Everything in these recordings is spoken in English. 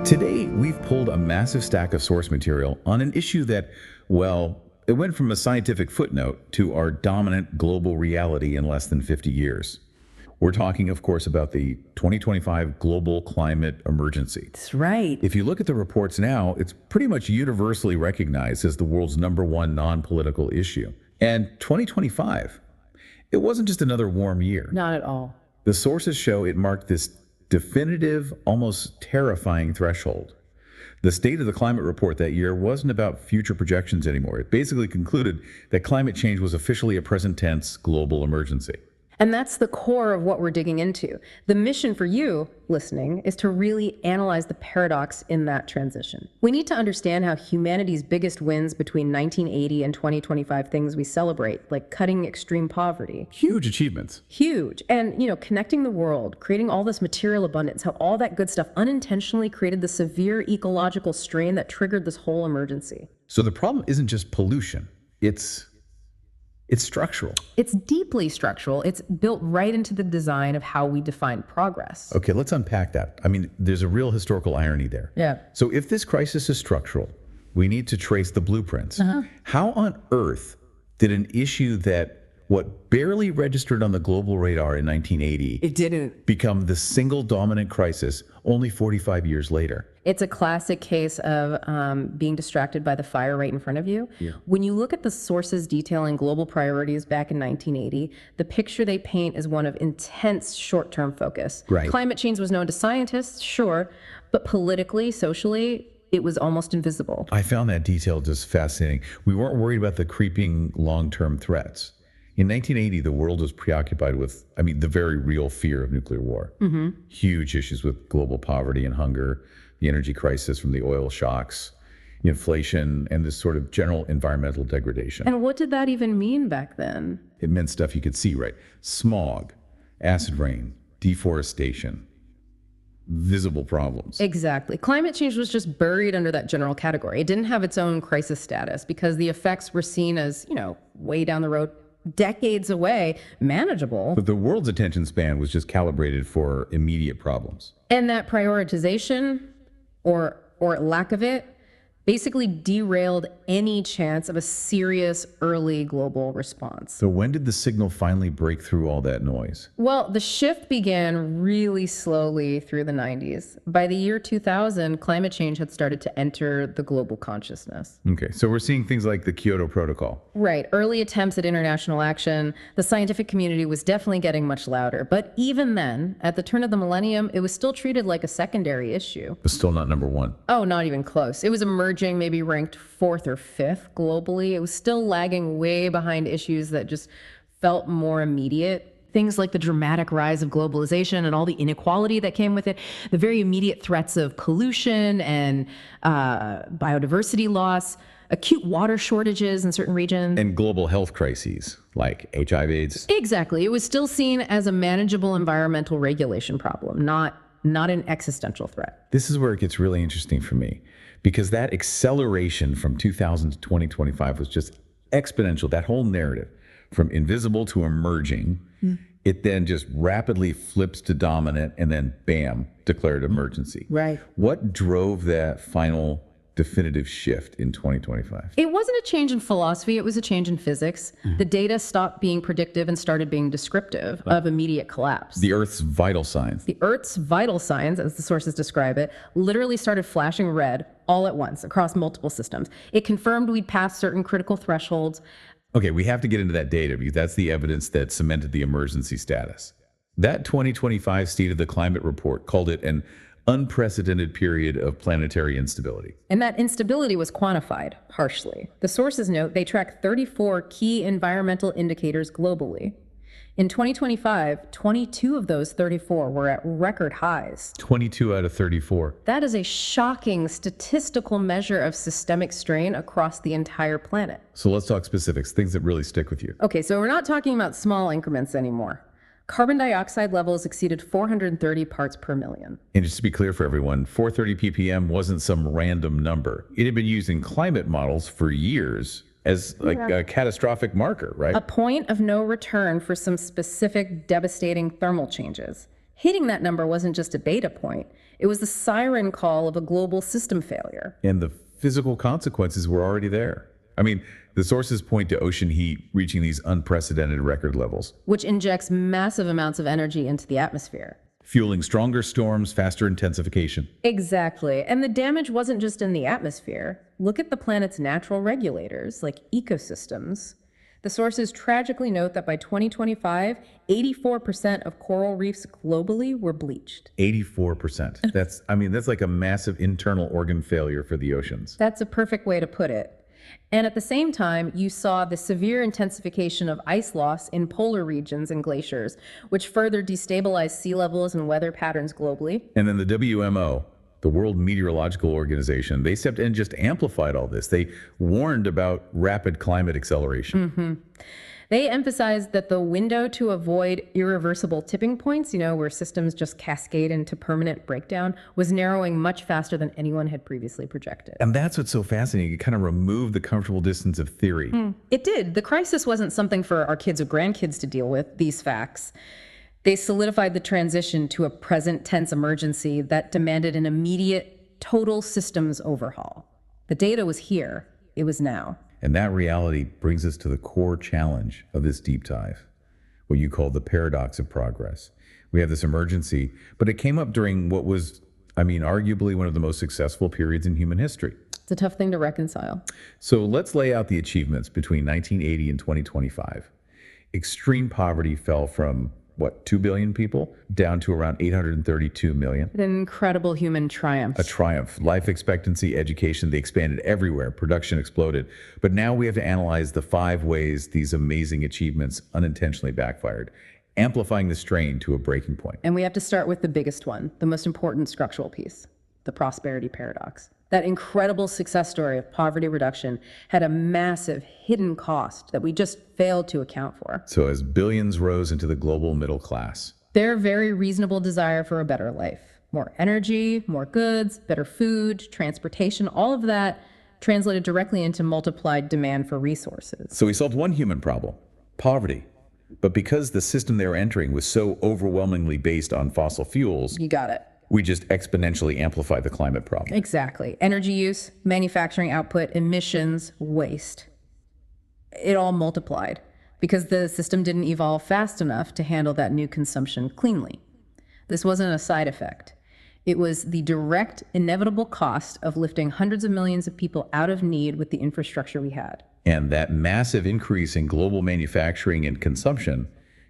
Today, we've pulled a massive stack of source material on an issue that, well, it went from a scientific footnote to our dominant global reality in less than 50 years. We're talking, of course, about the 2025 global climate emergency. That's right. If you look at the reports now, it's pretty much universally recognized as the world's #1 non-political issue. And 2025, it wasn't just another warm year. Not at all. The sources show it marked this definitive, almost terrifying threshold. The State of the Climate report that year wasn't about future projections anymore. It basically concluded that climate change was officially a present tense global emergency. And that's the core of what we're digging into. The mission for you, listening, is to really analyze the paradox in that transition. We need to understand how humanity's biggest wins between 1980 and 2025 things we celebrate, like cutting extreme poverty. Huge achievements. Huge. And, connecting the world, creating all this material abundance, how all that good stuff unintentionally created the severe ecological strain that triggered this whole emergency. So the problem isn't just pollution. It's structural. It's deeply structural. It's built right into the design of how we define progress. Okay, let's unpack that. I mean, there's a real historical irony there. Yeah. So if this crisis is structural, we need to trace the blueprints. How on earth did an issue that barely registered on the global radar in 1980 It didn't. become the single dominant crisis only 45 years later? It's a classic case of being distracted by the fire right in front of you. Yeah. When you look at the sources detailing global priorities back in 1980, the picture they paint is one of intense short-term focus. Right. Climate change was known to scientists, sure, but politically, socially, it was almost invisible. I found that detail just fascinating. We weren't worried about the creeping long-term threats. In 1980, the world was preoccupied with, the very real fear of nuclear war. Huge issues with global poverty and hunger, the energy crisis from the oil shocks, inflation, and this sort of general environmental degradation. And what did that even mean back then? It meant stuff you could see, right? Smog, acid rain, deforestation, visible problems. Exactly. Climate change was just buried under that general category. It didn't have its own crisis status because the effects were seen as, way down the road, decades away, manageable. But the world's attention span was just calibrated for immediate problems. And that prioritization, or lack of it, basically derailed any chance of a serious early global response. So when did the signal finally break through all that noise? Well, the shift began really slowly through the 90s. By the year 2000, climate change had started to enter the global consciousness. Okay, so we're seeing things like the Kyoto Protocol. Right, early attempts at international action. The scientific community was definitely getting much louder. But even then, at the turn of the millennium, it was still treated like a secondary issue. But still not #1. Oh, not even close. It was emerging, maybe ranked 4th or 5th globally. It was still lagging way behind issues that just felt more immediate. Things like the dramatic rise of globalization and all the inequality that came with it, the very immediate threats of pollution and biodiversity loss, acute water shortages in certain regions. And global health crises like HIV/AIDS. Exactly. It was still seen as a manageable environmental regulation problem, not an existential threat. This is where it gets really interesting for me, because that acceleration from 2000 to 2025 was just exponential. That whole narrative from invisible to emerging, it then just rapidly flips to dominant and then bam, declared emergency. Right. What drove that final definitive shift in 2025? It wasn't a change in philosophy, it was a change in physics. The data stopped being predictive and started being descriptive of immediate collapse. The Earth's vital signs. The Earth's vital signs, as the sources describe it, literally started flashing red all at once across multiple systems. It confirmed we'd passed certain critical thresholds. Okay, we have to get into that data because that's the evidence that cemented the emergency status. That 2025 State of the Climate report called it an unprecedented period of planetary instability. And that instability was quantified harshly. The sources note they track 34 key environmental indicators globally. In 2025, 22 of those 34 were at record highs. 22 out of 34. That is a shocking statistical measure of systemic strain across the entire planet. So let's talk specifics, things that really stick with you. Okay, so we're not talking about small increments anymore. Carbon dioxide levels exceeded 430 parts per million. And just to be clear for everyone, 430 ppm wasn't some random number. It had been used in climate models for years as a catastrophic marker, right? A point of no return for some specific devastating thermal changes. Hitting that number wasn't just a data point, it was the siren call of a global system failure. And the physical consequences were already there. I mean, the sources point to ocean heat reaching these unprecedented record levels, Which injects massive amounts of energy into the atmosphere. fueling stronger storms, faster intensification. Exactly. And the damage wasn't just in the atmosphere. Look at the planet's natural regulators, like ecosystems. The sources tragically note that by 2025, 84% of coral reefs globally were bleached. 84%. That's like a massive internal organ failure for the oceans. That's a perfect way to put it. And at the same time, you saw the severe intensification of ice loss in polar regions and glaciers, which further destabilized sea levels and weather patterns globally. And then the WMO, the World Meteorological Organization, they stepped in and just amplified all this. They warned about rapid climate acceleration. They emphasized that the window to avoid irreversible tipping points, where systems just cascade into permanent breakdown, was narrowing much faster than anyone had previously projected. And that's what's so fascinating. It kind of removed the comfortable distance of theory. It did. The crisis wasn't something for our kids or grandkids to deal with, these facts. They solidified the transition to a present tense emergency that demanded an immediate, total systems overhaul. The data was here. It was now. And that reality brings us to the core challenge of this deep dive, what you call the paradox of progress. We have this emergency, but it came up during what was, arguably one of the most successful periods in human history. It's a tough thing to reconcile. So let's lay out the achievements between 1980 and 2025. Extreme poverty fell from 2 billion people down to around 832 million. An incredible human triumph. A triumph. Life expectancy, education, they expanded everywhere. Production exploded. But now we have to analyze the 5 ways these amazing achievements unintentionally backfired, amplifying the strain to a breaking point. And we have to start with the biggest one, the most important structural piece, the prosperity paradox. That incredible success story of poverty reduction had a massive hidden cost that we just failed to account for. So as billions rose into the global middle class, their very reasonable desire for a better life, more energy, more goods, better food, transportation, all of that translated directly into multiplied demand for resources. So we solved one human problem, poverty. But because the system they were entering was so overwhelmingly based on fossil fuels, you got it. We just exponentially amplify the climate problem. Exactly. Energy use, manufacturing output, emissions, waste. It all multiplied because the system didn't evolve fast enough to handle that new consumption cleanly. This wasn't a side effect. It was the direct, inevitable cost of lifting hundreds of millions of people out of need with the infrastructure we had. And that massive increase in global manufacturing and consumption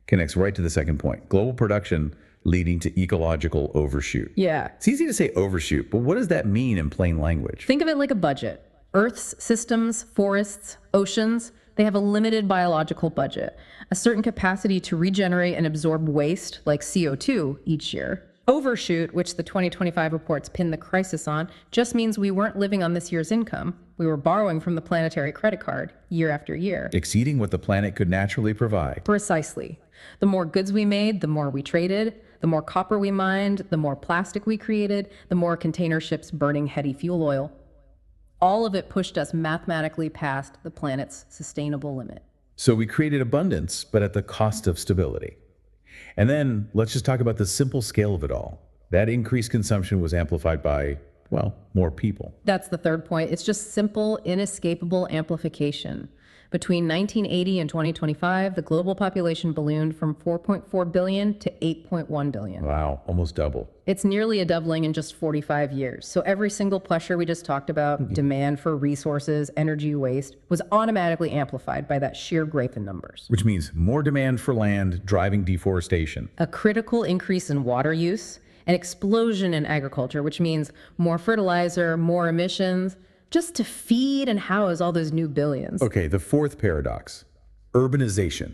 connects right to the second point. Global production leading to ecological overshoot. Yeah. It's easy to say overshoot, but what does that mean in plain language? Think of it like a budget. Earth's systems, forests, oceans, they have a limited biological budget, a certain capacity to regenerate and absorb waste like CO2 each year. Overshoot, which the 2025 reports pin the crisis on, just means we weren't living on this year's income. We were borrowing from the planetary credit card year after year. Exceeding what the planet could naturally provide. Precisely. The more goods we made, the more we traded. The more copper we mined, the more plastic we created, the more container ships burning heady fuel oil. All of it pushed us mathematically past the planet's sustainable limit. So we created abundance, but at the cost of stability. And then let's just talk about the simple scale of it all. That increased consumption was amplified by, more people. That's the third point. It's just simple, inescapable amplification. Between 1980 and 2025, the global population ballooned from 4.4 billion to 8.1 billion. Wow, almost double. It's nearly a doubling in just 45 years. So every single pressure we just talked about, demand for resources, energy waste, was automatically amplified by that sheer growth in numbers. Which means more demand for land, driving deforestation. A critical increase in water use, an explosion in agriculture, which means more fertilizer, more emissions, just to feed and house all those new billions. Okay, the fourth paradox, urbanization.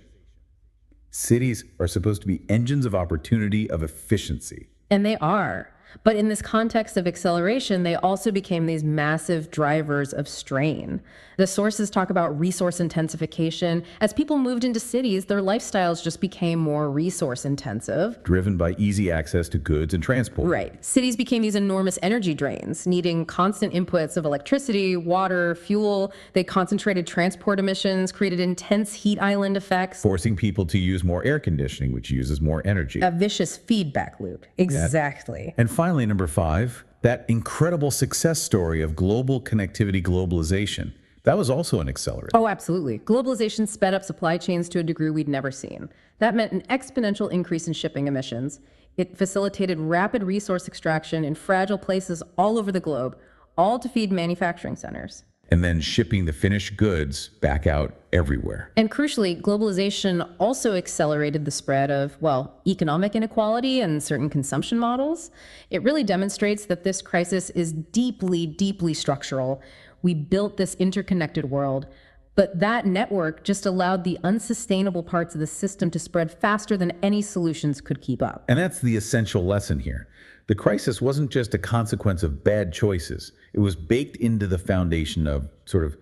Cities are supposed to be engines of opportunity, of efficiency. And they are. But in this context of acceleration, they also became these massive drivers of strain. The sources talk about resource intensification. As people moved into cities, their lifestyles just became more resource intensive. Driven by easy access to goods and transport. Right. Cities became these enormous energy drains, needing constant inputs of electricity, water, fuel. They concentrated transport emissions, created intense heat island effects. Forcing people to use more air conditioning, which uses more energy. A vicious feedback loop. Exactly. And finally, number 5, that incredible success story of global connectivity globalization. That was also an accelerator. Oh, absolutely. Globalization sped up supply chains to a degree we'd never seen. That meant an exponential increase in shipping emissions. It facilitated rapid resource extraction in fragile places all over the globe, all to feed manufacturing centers. And then shipping the finished goods back out everywhere. And crucially, globalization also accelerated the spread of, economic inequality and certain consumption models. It really demonstrates that this crisis is deeply, deeply structural. We built this interconnected world, but that network just allowed the unsustainable parts of the system to spread faster than any solutions could keep up. And that's the essential lesson here. The crisis wasn't just a consequence of bad choices. It was baked into the foundation of sort of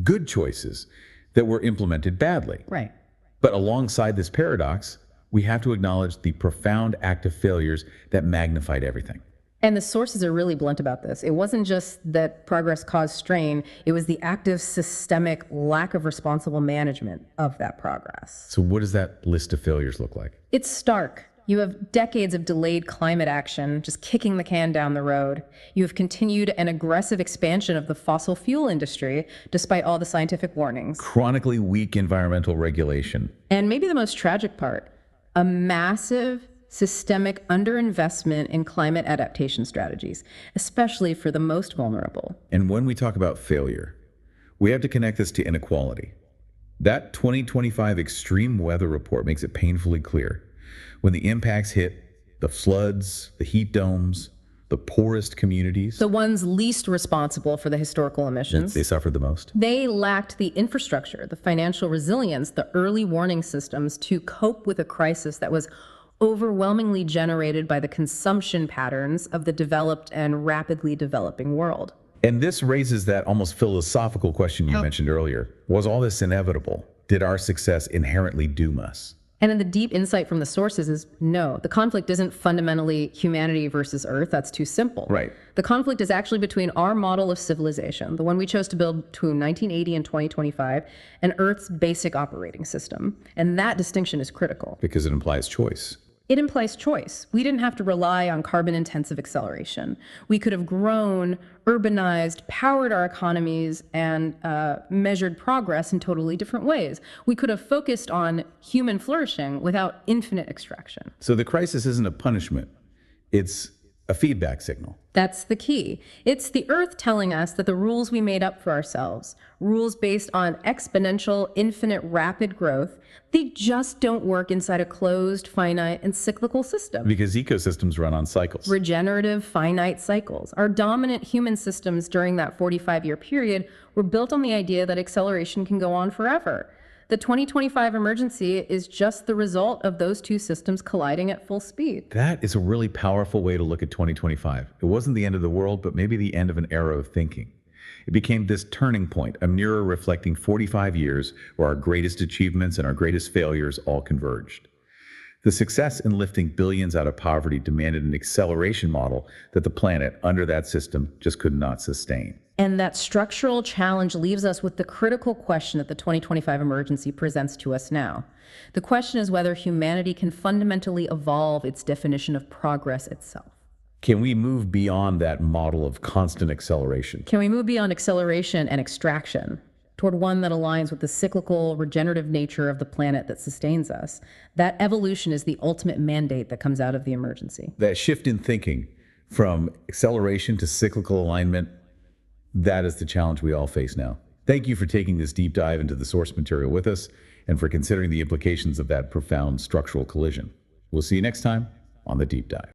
good choices that were implemented badly. Right. But alongside this paradox, we have to acknowledge the profound active failures that magnified everything. And the sources are really blunt about this. It wasn't just that progress caused strain, it was the active systemic lack of responsible management of that progress. So what does that list of failures look like? It's stark. You have decades of delayed climate action, just kicking the can down the road. You have continued an aggressive expansion of the fossil fuel industry, despite all the scientific warnings. Chronically weak environmental regulation. And maybe the most tragic part, a massive systemic underinvestment in climate adaptation strategies, especially for the most vulnerable. And when we talk about failure, we have to connect this to inequality. That 2025 extreme weather report makes it painfully clear. When the impacts hit the floods, the heat domes, the poorest communities, the ones least responsible for the historical emissions, they suffered the most. They lacked the infrastructure, the financial resilience, the early warning systems to cope with a crisis that was overwhelmingly generated by the consumption patterns of the developed and rapidly developing world. And this raises that almost philosophical question you mentioned earlier. Was all this inevitable? Did our success inherently doom us? And then the deep insight from the sources is no, the conflict isn't fundamentally humanity versus Earth. That's too simple. Right. The conflict is actually between our model of civilization, the one we chose to build between 1980 and 2025, and Earth's basic operating system. And that distinction is critical. Because it implies choice. It implies choice. We didn't have to rely on carbon-intensive acceleration. We could have grown, urbanized, powered our economies, and measured progress in totally different ways. We could have focused on human flourishing without infinite extraction. So the crisis isn't a punishment. It's a feedback signal. That's the key. It's the Earth telling us that the rules we made up for ourselves, rules based on exponential, infinite, rapid growth, they just don't work inside a closed, finite, and cyclical system. Because ecosystems run on cycles. Regenerative, finite cycles. Our dominant human systems during that 45-year period were built on the idea that acceleration can go on forever. The 2025 emergency is just the result of those two systems colliding at full speed. That is a really powerful way to look at 2025. It wasn't the end of the world, but maybe the end of an era of thinking. It became this turning point, a mirror reflecting 45 years where our greatest achievements and our greatest failures all converged. The success in lifting billions out of poverty demanded an acceleration model that the planet, under that system, just could not sustain. And that structural challenge leaves us with the critical question that the 2025 emergency presents to us now. The question is whether humanity can fundamentally evolve its definition of progress itself. Can we move beyond that model of constant acceleration? Can we move beyond acceleration and extraction toward one that aligns with the cyclical, regenerative nature of the planet that sustains us? That evolution is the ultimate mandate that comes out of the emergency. That shift in thinking from acceleration to cyclical alignment, that is the challenge we all face now. Thank you for taking this deep dive into the source material with us and for considering the implications of that profound structural collision. We'll see you next time on The Deep Dive.